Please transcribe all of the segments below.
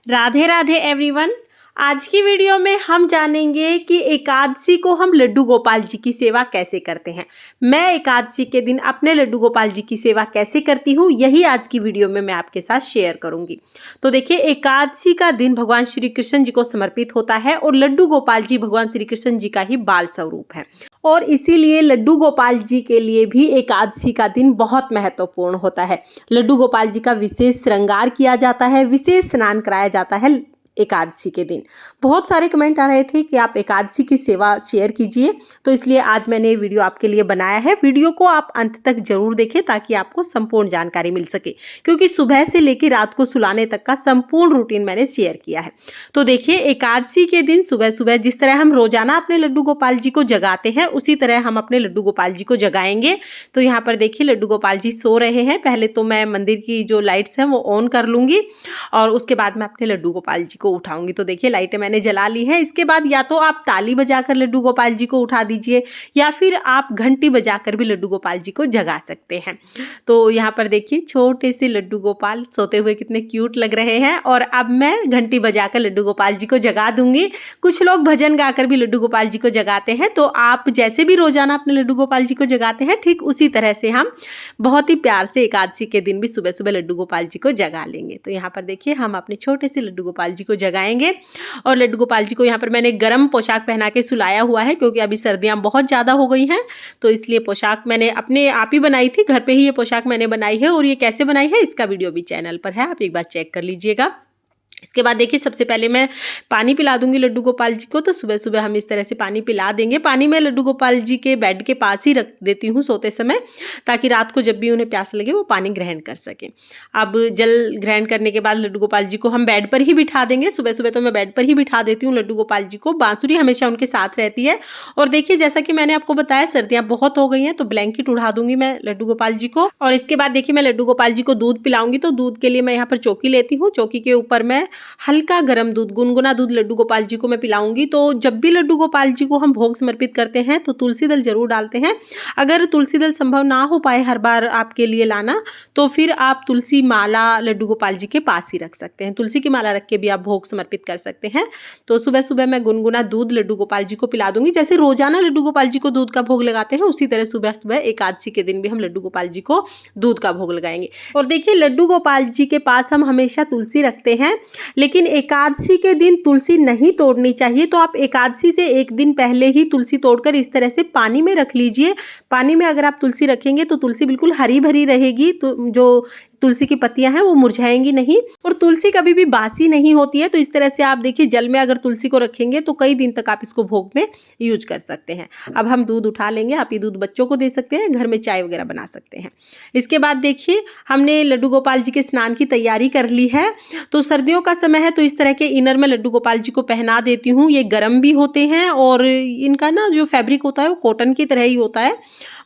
Radhe Radhe everyone. आज की video में हम जानेंगे कि एकादशी को हम लड्डू गोपाल जी की सेवा कैसे करते हैं। मैं एकादशी के दिन अपने लड्डू गोपाल जी की सेवा कैसे करती हूँ, यही आज की वीडियो में मैं आपके साथ शेयर करूंगी। तो देखिए, एकादशी का दिन भगवान श्री कृष्ण जी को समर्पित होता है और लड्डू गोपाल जी भगवान श्री कृष्ण जी का ही बाल स्वरूप है और इसीलिए लड्डू गोपाल जी के लिए भी एकादशी का दिन बहुत महत्वपूर्ण होता है। लड्डू गोपाल जी का विशेष श्रृंगार किया जाता है, विशेष स्नान कराया जाता है एकादशी के दिन। बहुत सारे कमेंट आ रहे थे कि आप एकादशी की सेवा शेयर कीजिए, तो इसलिए आज मैंने ये वीडियो आपके लिए बनाया है। वीडियो को आप अंत तक जरूर देखें ताकि आपको संपूर्ण जानकारी मिल सके, क्योंकि सुबह से लेकर रात को सुलाने तक का संपूर्ण रूटीन मैंने शेयर किया है। तो देखिए, एकादशी के दिन सुबह सुबह जिस तरह हम रोजाना अपने लड्डू गोपाल जी को जगाते हैं, उसी तरह हम अपने लड्डू गोपाल जी को जगाएंगे। तो यहाँ पर देखिए, लड्डू गोपाल जी सो रहे हैं। पहले तो मैं मंदिर की जो लाइट्स हैं वो ऑन कर लूंगी और उसके बाद मैं अपने लड्डू गोपाल जी को उठाऊंगी। तो देखिए, लाइटें मैंने जला ली है। इसके बाद या तो आप ताली बजाकर लड्डू गोपाल जी को उठा दीजिए या फिर आप घंटी बजाकर भी लड्डू गोपाल जी को जगा सकते हैं। तो यहाँ पर देखिए, छोटे से लड्डू गोपाल सोते हुए कितने क्यूट लग रहे हैं। और अब मैं घंटी बजाकर लड्डू गोपाल जी को जगा दूंगी। कुछ लोग भजन गाकर भी लड्डू गोपाल जी को जगाते हैं। तो आप जैसे भी रोजाना अपने लड्डू गोपाल जी को जगाते हैं, ठीक उसी तरह से हम बहुत ही प्यार से एकादशी के दिन भी सुबह सुबह लड्डू गोपाल जी को जगा लेंगे। तो यहाँ पर देखिए, हम अपने छोटे से लड्डू गोपाल जी को जगाएंगे और लड्डू गोपाल जी को यहाँ पर मैंने गर्म पोशाक पहना के सुलाया हुआ है, क्योंकि अभी सर्दियाँ बहुत ज़्यादा हो गई हैं। तो इसलिए पोशाक मैंने अपने आप ही बनाई थी, घर पे ही ये पोशाक मैंने बनाई है। और ये कैसे बनाई है इसका वीडियो भी चैनल पर है, आप एक बार चेक कर लीजिएगा। इसके बाद देखिए, सबसे पहले मैं पानी पिला दूंगी लड्डू गोपाल जी को। तो सुबह सुबह हम इस तरह से पानी पिला देंगे। पानी मैं लड्डू गोपाल जी के बेड के पास ही रख देती हूँ सोते समय, ताकि रात को जब भी उन्हें प्यास लगे वो पानी ग्रहण कर सकें। अब जल ग्रहण करने के बाद लड्डू गोपाल जी को हम बेड पर ही बिठा देंगे। सुबह सुबह तो मैं बेड पर ही बिठा देती हूँ लड्डू गोपाल जी को। बांसुरी हमेशा उनके साथ रहती है। और देखिए, जैसा कि मैंने आपको बताया, सर्दियाँ बहुत हो गई हैं, तो ब्लैंकेट उड़ा दूंगी मैं लड्डू गोपाल जी को। और इसके बाद देखिए, मैं लड्डू गोपाल जी को दूध पिलाऊंगी। तो दूध के लिए मैं यहाँ पर चौकी लेती हूँ। चौकी के ऊपर मैं हल्का गर्म दूध, गुनगुना दूध लड्डू गोपाल जी को मैं पिलाऊंगी। तो जब भी लड्डू गोपाल जी को हम भोग समर्पित करते हैं तो तुलसी दल जरूर डालते हैं। अगर तुलसी दल संभव ना हो पाए हर बार आपके लिए लाना, तो फिर आप तुलसी माला लड्डू गोपाल जी के पास ही रख सकते हैं। तुलसी की माला रख के भी आप भोग समर्पित कर सकते हैं। तो सुबह सुबह मैं गुनगुना दूध लड्डू गोपाल जी को पिला दूंगी। जैसे रोजाना लड्डू गोपाल जी को दूध का भोग लगाते हैं, उसी तरह सुबह सुबह एकादशी के दिन भी हम लड्डू गोपाल जी को दूध का भोग लगाएंगे। और देखिए, लड्डू गोपाल जी के पास हम हमेशा तुलसी रखते हैं, लेकिन एकादशी के दिन तुलसी नहीं तोड़नी चाहिए। तो आप एकादशी से एक दिन पहले ही तुलसी तोड़कर इस तरह से पानी में रख लीजिए। पानी में अगर आप तुलसी रखेंगे तो तुलसी बिल्कुल हरी भरी रहेगी। तो जो तुलसी की पत्तियां हैं वो मुरझाएंगी नहीं, और तुलसी कभी भी बासी नहीं होती है। तो इस तरह से आप देखिए, जल में अगर तुलसी को रखेंगे तो कई दिन तक आप इसको भोग में यूज कर सकते हैं। अब हम दूध उठा लेंगे। आप ये दूध बच्चों को दे सकते हैं, घर में चाय वगैरह बना सकते हैं। इसके बाद देखिए, हमने लड्डू गोपाल जी के स्नान की तैयारी कर ली है। तो सर्दियों का समय है, तो इस तरह के इनर में लड्डू गोपाल जी को पहना देती हूँ। ये गर्म भी होते हैं और इनका ना जो फैब्रिक होता है वो कॉटन की तरह ही होता है,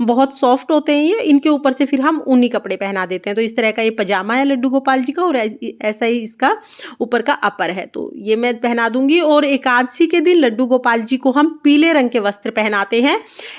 बहुत सॉफ्ट होते हैं ये। इनके ऊपर से फिर हम ऊनी कपड़े पहना देते हैं। तो इस तरह का ये पजामा है लड्डू गोपाल जी का, और ऐसा ही इसका ऊपर का अपर है। तो ये मैं पहना दूंगी। और एकादशी के दिन लड्डू गोपाल जी को हम पीले रंग के वस्त्र पहनाते हैं।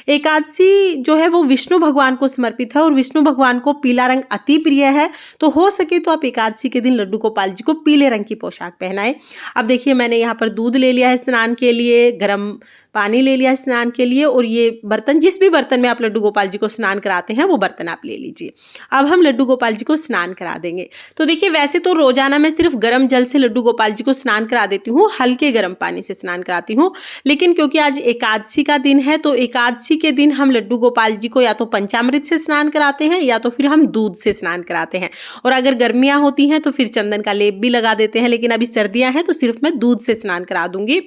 एकादशी जो है वो विष्णु भगवान को समर्पित है और विष्णु भगवान को पीला रंग अति प्रिय है। तो हो सके तो आप एकादशी के दिन लड्डू गोपाल जी को पीले रंग की पोशाक पहनाएं। अब देखिए, मैंने यहाँ पर दूध ले लिया है स्नान के लिए, गर्म पानी ले लिया स्नान के लिए, और ये बर्तन, जिस भी बर्तन में आप लड्डू गोपाल जी को स्नान कराते हैं वो बर्तन आप ले लीजिए। अब हम लड्डू गोपाल जी को स्नान करा देंगे। तो देखिए, वैसे तो रोजाना मैं सिर्फ गर्म जल से लड्डू गोपाल जी को स्नान करा देती हूँ, हल्के गर्म पानी से स्नान कराती हूँ। लेकिन क्योंकि आज एकादशी का दिन है, तो एकादशी के दिन हम लड्डू गोपाल जी को या तो पंचामृत से स्नान कराते हैं या तो फिर हम दूध से स्नान कराते हैं। और अगर गर्मियाँ होती हैं तो फिर चंदन का लेप भी लगा देते हैं। लेकिन अभी सर्दियाँ हैं तो सिर्फ मैं दूध से स्नान करा दूंगी।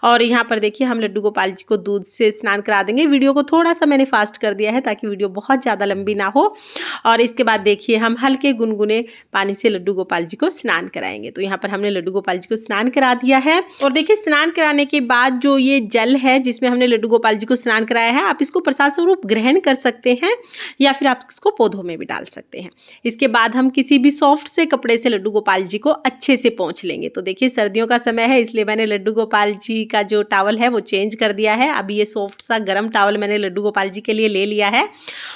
और यहाँ पर देखिए, हम लड्डू गोपाल जी को दूध से स्नान करा देंगे। वीडियो को थोड़ा सा मैंने फास्ट कर दिया है ताकि वीडियो बहुत ज़्यादा लंबी ना हो। और इसके बाद देखिए, हम हल्के गुनगुने पानी से लड्डू गोपाल जी को स्नान कराएंगे। तो यहाँ पर हमने लड्डू गोपाल जी को स्नान करा दिया है। और देखिए, स्नान कराने के बाद जो ये जल है जिसमें हमने लड्डू गोपाल जी को स्नान कराया है, आप इसको प्रसाद स्वरूप ग्रहण कर सकते हैं या फिर आप इसको पौधों में भी डाल सकते हैं। इसके बाद हम किसी भी सॉफ्ट से कपड़े से लड्डू गोपाल जी को अच्छे से पोंछ लेंगे। तो देखिए, सर्दियों का समय है, इसलिए मैंने लड्डू गोपाल जी का जो टॉवल है वो चेंज कर दिया है। अभी ये सॉफ्ट सा गर्म टॉवल मैंने लड्डू गोपाल जी के लिए ले लिया लिया है।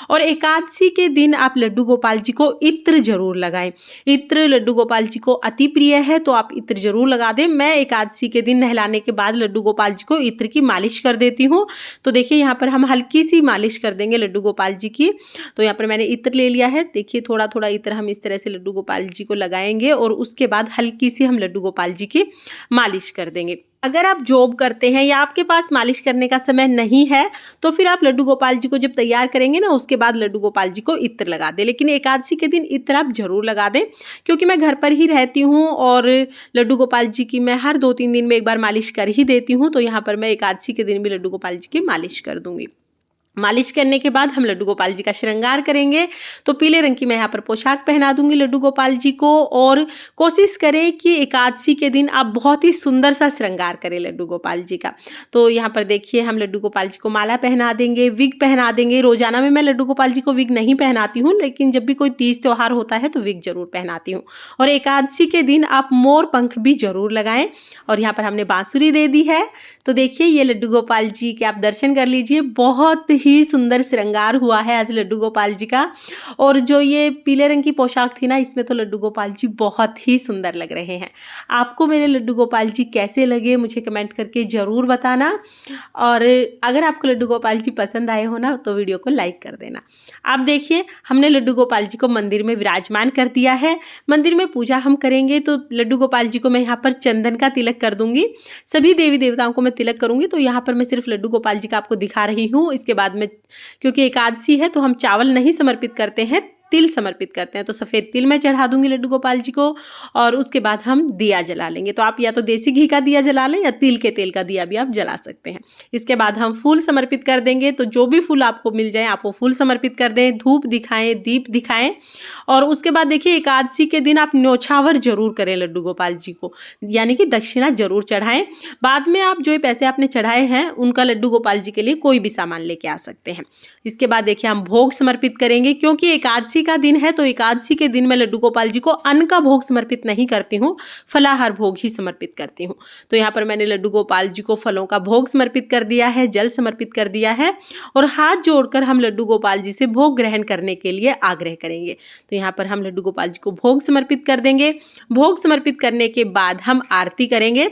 और एकादशी के दिन आप लड्डू गोपाल जी को इत्र जरूर लगाएं। इत्र लड्डू गोपाल जी को अति प्रिय है, तो आप इत्र जरूर लगा दें। मैं एकादशी के दिन नहलाने के बाद लड्डू गोपाल जी को इत्र की मालिश कर देती हूँ। तो देखिए यहाँ पर हम हल्की सी मालिश कर देंगे लड्डू गोपाल जी की। तो यहाँ पर मैंने इत्र ले लिया है। देखिए थोड़ा थोड़ा इत्र हम इस तरह से लड्डू गोपाल जी को लगाएंगे और उसके बाद हल्की सी हम लड्डू गोपाल जी की मालिश कर देंगे। अगर आप जॉब करते हैं या आपके पास मालिश करने का समय नहीं है तो फिर आप लड्डू गोपाल जी को जब तैयार करेंगे ना, उसके बाद लड्डू गोपाल जी को इत्र लगा दें। लेकिन एकादशी के दिन इत्र आप जरूर लगा दें, क्योंकि मैं घर पर ही रहती हूँ और लड्डू गोपाल जी की मैं हर 2-3 दिन में एक बार मालिश कर ही देती हूँ। तो यहाँ पर मैं एकादशी के दिन भी लड्डू गोपाल जी की मालिश कर दूंगी। मालिश करने के बाद हम लड्डू गोपाल जी का श्रृंगार करेंगे। तो पीले रंग की मैं यहाँ पर पोशाक पहना दूंगी लड्डू गोपाल जी को। और कोशिश करें कि एकादशी के दिन आप बहुत ही सुंदर सा श्रृंगार करें लड्डू गोपाल जी का। तो यहाँ पर देखिए हम लड्डू गोपाल जी को माला पहना देंगे, विग पहना देंगे। रोजाना में मैं लड्डू गोपाल जी को विग नहीं पहनाती हूँ, लेकिन जब भी कोई तीज त्योहार होता है तो विग जरूर पहनाती हूँ। और एकादशी के दिन आप मोर पंख भी जरूर लगाएं। और यहाँ पर हमने बांसुरी दे दी है। तो देखिए ये लड्डू गोपाल जी के आप दर्शन कर लीजिए। बहुत ही सुंदर श्रृंगार हुआ है आज लड्डू गोपाल जी का। और जो ये पीले रंग की पोशाक थी ना, इसमें तो लड्डू गोपाल जी बहुत ही सुंदर लग रहे हैं। आपको मेरे लड्डू गोपाल जी कैसे लगे मुझे कमेंट करके ज़रूर बताना। और अगर आपको लड्डू गोपाल जी पसंद आए हो ना, तो वीडियो को लाइक कर देना। आप देखिए हमने लड्डू गोपाल जी को मंदिर में विराजमान कर दिया है। मंदिर में पूजा हम करेंगे तो लड्डू गोपाल जी को मैं यहाँ पर चंदन का तिलक कर दूंगी। सभी देवी देवताओं को मैं तिलक करूंगी, तो यहाँ पर मैं सिर्फ लड्डू गोपाल जी का आपको दिखा रही हूँ। इसके बाद में क्योंकि एकादशी है तो हम चावल नहीं समर्पित करते हैं, तिल समर्पित करते हैं। तो सफ़ेद तिल मैं चढ़ा दूंगी लड्डू गोपाल जी को। और उसके बाद हम दिया जला लेंगे। तो आप या तो देसी घी का दिया जला लें या तिल के तेल का दिया भी आप जला सकते हैं। इसके बाद हम फूल समर्पित कर देंगे। तो जो भी फूल आपको मिल जाए आप वो फूल समर्पित कर दें, धूप दिखाएं, दीप दिखाएं। और उसके बाद देखिए एकादशी के दिन आप न्योछावर जरूर करें लड्डू गोपाल जी को, यानी कि दक्षिणा जरूर चढ़ाएं। बाद में आप जो पैसे आपने चढ़ाए हैं उनका लड्डू गोपाल जी के लिए कोई भी सामान लेके आ सकते हैं। इसके बाद देखिए हम भोग समर्पित करेंगे। क्योंकि एकादशी का दिन है तो एकादशी के दिन मैं लड्डू गोपाल जी को अन्न का भोग समर्पित नहीं करती हूँ, फलाहार भोग ही समर्पित करती हूँ। तो यहाँ पर मैंने लड्डू गोपाल जी को फलों का भोग समर्पित कर दिया है, जल समर्पित कर दिया है। और हाथ जोड़कर हम लड्डू गोपाल जी से भोग ग्रहण करने के लिए आग्रह करेंगे। तो यहाँ पर हम लड्डू गोपाल जी को भोग समर्पित कर देंगे। भोग समर्पित करने के बाद हम आरती करेंगे।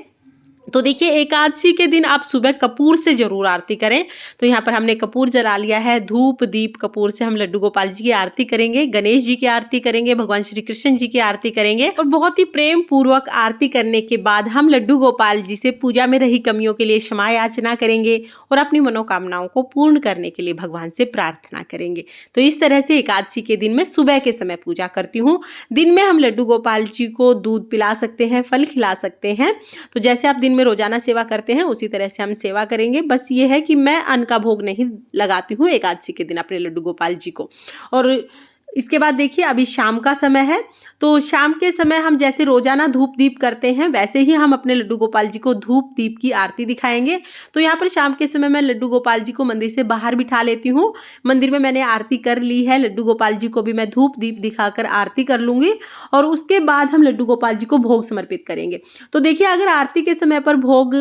तो देखिए एकादशी के दिन आप सुबह कपूर से जरूर आरती करें। तो यहाँ पर हमने कपूर जला लिया है। धूप दीप कपूर से हम लड्डू गोपाल जी की आरती करेंगे, गणेश जी की आरती करेंगे, भगवान श्री कृष्ण जी की आरती करेंगे। और बहुत ही प्रेम पूर्वक आरती करने के बाद हम लड्डू गोपाल जी से पूजा में रही कमियों के लिए क्षमा याचना करेंगे और अपनी मनोकामनाओं को पूर्ण करने के लिए भगवान से प्रार्थना करेंगे। तो इस तरह से एकादशी के दिन मैं सुबह के समय पूजा करती हूँ। दिन में हम लड्डू गोपाल जी को दूध पिला सकते हैं, फल खिला सकते हैं। तो जैसे आप दिन में रोजाना सेवा करते हैं उसी तरह से हम सेवा करेंगे। बस ये है कि मैं अन्न का भोग नहीं लगाती हूँ एकादशी के दिन अपने लड्डू गोपाल जी को। और इसके बाद देखिए अभी शाम का समय है। तो शाम के समय हम जैसे रोजाना धूप दीप करते हैं वैसे ही हम अपने लड्डू गोपाल जी को धूप दीप की आरती दिखाएंगे। तो यहाँ पर शाम के समय मैं लड्डू गोपाल जी को मंदिर से बाहर बिठा लेती हूँ। मंदिर में मैंने आरती कर ली है। लड्डू गोपाल जी को भी मैं धूप दीप दिखाकर आरती कर लूँगी और उसके बाद हम लड्डू गोपाल जी को भोग समर्पित करेंगे। तो देखिए अगर आरती के समय पर भोग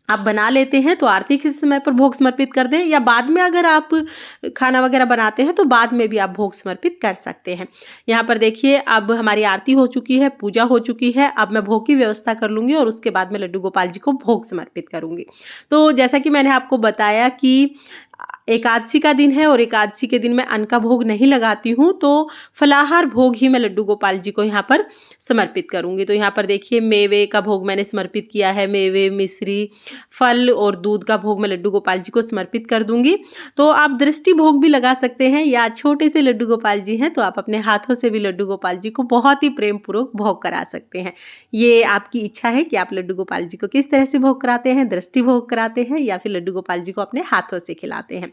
आप बना लेते हैं तो आरती के समय पर भोग समर्पित कर दें, या बाद में अगर आप खाना वगैरह बनाते हैं तो बाद में भी आप भोग समर्पित कर सकते हैं। यहाँ पर देखिए अब हमारी आरती हो चुकी है, पूजा हो चुकी है। अब मैं भोग की व्यवस्था कर लूँगी और उसके बाद मैं लड्डू गोपाल जी को भोग समर्पित करूँगी। तो जैसा कि मैंने आपको बताया कि एकादशी का दिन है और एकादशी के दिन मैं अन्न का भोग नहीं लगाती हूँ, तो फलाहार भोग ही मैं लड्डू गोपाल जी को यहाँ पर समर्पित करूँगी। तो यहाँ पर देखिए मेवे का भोग मैंने समर्पित किया है। मेवे, मिश्री, फल और दूध का भोग मैं लड्डू गोपाल जी को समर्पित कर दूँगी। तो आप दृष्टि भोग भी लगा सकते हैं, या छोटे से लड्डू गोपाल जी हैं तो आप अपने हाथों से भी लड्डू गोपाल जी को बहुत ही प्रेम पूर्वक भोग करा सकते हैं। ये आपकी इच्छा है कि आप लड्डू गोपाल जी को किस तरह से भोग कराते हैं, दृष्टि भोग कराते हैं या फिर लड्डू गोपाल जी को अपने हाथों से खिलाते हैं।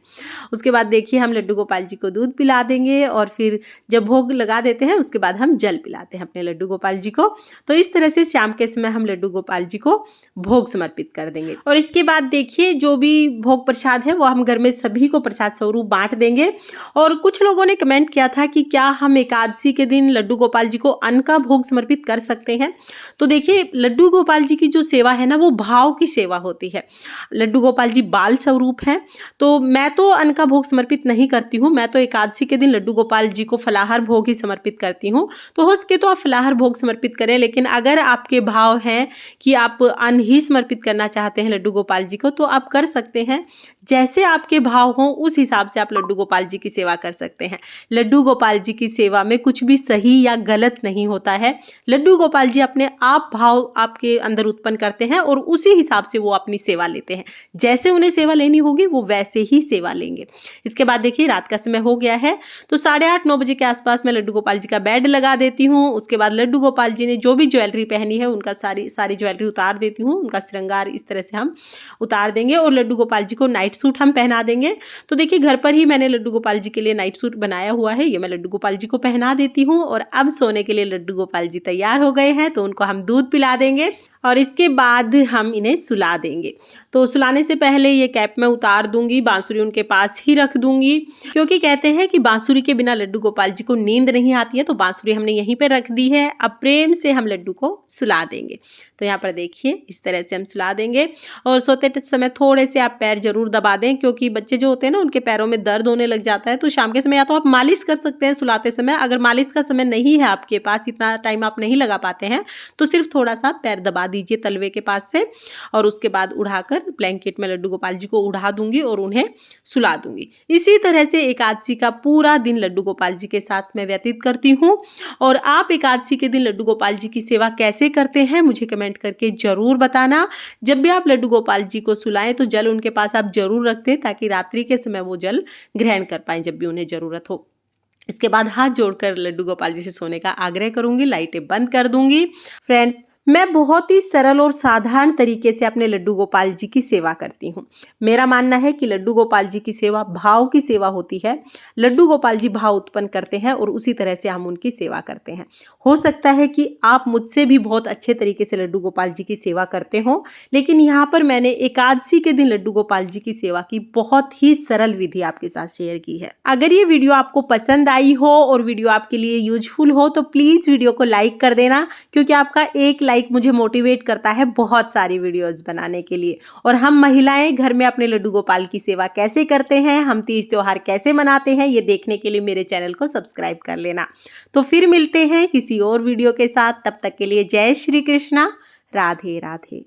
उसके बाद देखिए हम लड्डू गोपाल जी को दूध पिला देंगे और फिर जब भोग लगा देते हैं उसके बाद हम जल पिलाते हैं अपने लड्डू गोपाल जी को। तो इस तरह से शाम के समय हम लड्डू गोपाल जी को भोग समर्पित कर देंगे। और इसके बाद देखिए जो भी भोग प्रसाद है वो हम घर में सभी को प्रसाद स्वरूप बांट देंगे। और कुछ लोगों ने कमेंट किया था कि क्या हम एकादशी के दिन लड्डू गोपाल जी को अन्न का भोग समर्पित कर सकते हैं। तो देखिए लड्डू गोपाल जी की जो सेवा है ना वो भाव की सेवा होती है। लड्डू गोपाल जी बाल स्वरूप हैं, तो मैं तो अन्न का भोग समर्पित नहीं करती हूँ, मैं तो एकादशी के दिन लड्डू गोपाल जी को फलाहार भोग ही समर्पित करती हूँ। तो हो सके तो आप फलाहार भोग समर्पित करें, लेकिन अगर आपके भाव हैं कि आप अन्न ही समर्पित करना चाहते हैं लड्डू गोपाल जी को, तो आप कर सकते हैं। जैसे आपके भाव हों उस हिसाब से आप लड्डू गोपाल जी की सेवा कर सकते हैं। लड्डू गोपाल जी की सेवा में कुछ भी सही या गलत नहीं होता है। लड्डू गोपाल जी अपने आप भाव आपके अंदर उत्पन्न करते हैं और उसी हिसाब से वो अपनी सेवा लेते हैं। जैसे उन्हें सेवा लेनी होगी वो वैसे ही सेवा लेंगे। इसके बाद देखिए रात का समय हो गया है, तो 8:30-9 बजे के आसपास मैं लड्डू गोपाल जी का बेड लगा देती हूँ। उसके बाद लड्डू गोपाल जी ने जो भी ज्वेलरी पहनी है उनका सारी ज्वेलरी उतार देती हूँ। उनका श्रृंगार इस तरह से हम उतार देंगे और लड्डू गोपाल जी को नाइट सूट हम पहना देंगे। तो देखिए घर पर ही मैंने लड्डू गोपाल जी के लिए नाइट सूट बनाया हुआ है, ये मैं लड्डू गोपाल जी को पहना देती हूँ। और अब सोने के लिए लड्डू गोपाल जी तैयार हो गए हैं, तो उनको हम दूध पिला देंगे और इसके बाद हम इन्हें सुला देंगे। तो सुलाने से पहले ये कैप मैं उतार दूंगी, बांसुरी उनके पास ही रख दूंगी, क्योंकि कहते हैं कि बांसुरी के बिना लड्डू गोपाल जी को नींद नहीं आती है। तो बांसुरी हमने यहीं पे रख दी है। अब प्रेम से हम लड्डू को सुला देंगे। तो यहाँ पर देखिए इस तरह से हम सुला देंगे। और सोते समय थोड़े से आप पैर जरूर दबा दें, क्योंकि बच्चे जो होते हैं ना उनके पैरों में दर्द होने लग जाता है। तो शाम के समय या तो आप मालिश कर सकते हैं सुलाते समय, अगर मालिश का समय नहीं है आपके पास, इतना टाइम आप नहीं लगा पाते हैं, तो सिर्फ थोड़ा सा पैर दबा दीजिए तलवे के पास से। और उसके बाद उड़ाकर ब्लैंकेट में लड्डू गोपाल जी को उड़ा दूंगी और उन्हें सुला दूंगी। इसी तरह से एकादशी का पूरा दिन लड्डू गोपाल जी के साथ मैं व्यतीत करती हूँ। और आप एकादशी के दिन लड्डू गोपाल जी की सेवा कैसे करते हैं मुझे कमेंट करके जरूर बताना। जब भी आप लड्डू गोपाल जी को सुलाएं तो जल उनके पास आप जरूर रख दें, ताकि रात्रि के समय वो जल ग्रहण कर पाएं जब भी उन्हें जरूरत हो। इसके बाद हाथ जोड़कर लड्डू गोपाल जी से सोने का आग्रह करूंगी, लाइटें बंद कर दूंगी। फ्रेंड्स, मैं बहुत ही सरल और साधारण तरीके से अपने लड्डू गोपाल जी की सेवा करती हूँ। मेरा मानना है कि लड्डू गोपाल जी की सेवा भाव की सेवा होती है। लड्डू गोपाल जी भाव उत्पन्न करते हैं और उसी तरह से हम उनकी सेवा करते हैं। हो सकता है कि आप मुझसे भी बहुत अच्छे तरीके से लड्डू गोपाल जी की सेवा करते हो, लेकिन यहाँ पर मैंने एकादशी के दिन लड्डू गोपाल जी की सेवा की बहुत ही सरल विधि आपके साथ शेयर की है। अगर ये वीडियो आपको पसंद आई हो और वीडियो आपके लिए यूजफुल हो तो प्लीज वीडियो को लाइक कर देना, क्योंकि आपका एक लाइक मुझे मोटिवेट करता है बहुत सारी वीडियोस बनाने के लिए। और हम महिलाएं घर में अपने लड्डू गोपाल की सेवा कैसे करते हैं, हम तीज त्योहार कैसे मनाते हैं, ये देखने के लिए मेरे चैनल को सब्सक्राइब कर लेना। तो फिर मिलते हैं किसी और वीडियो के साथ, तब तक के लिए जय श्री कृष्णा, राधे राधे।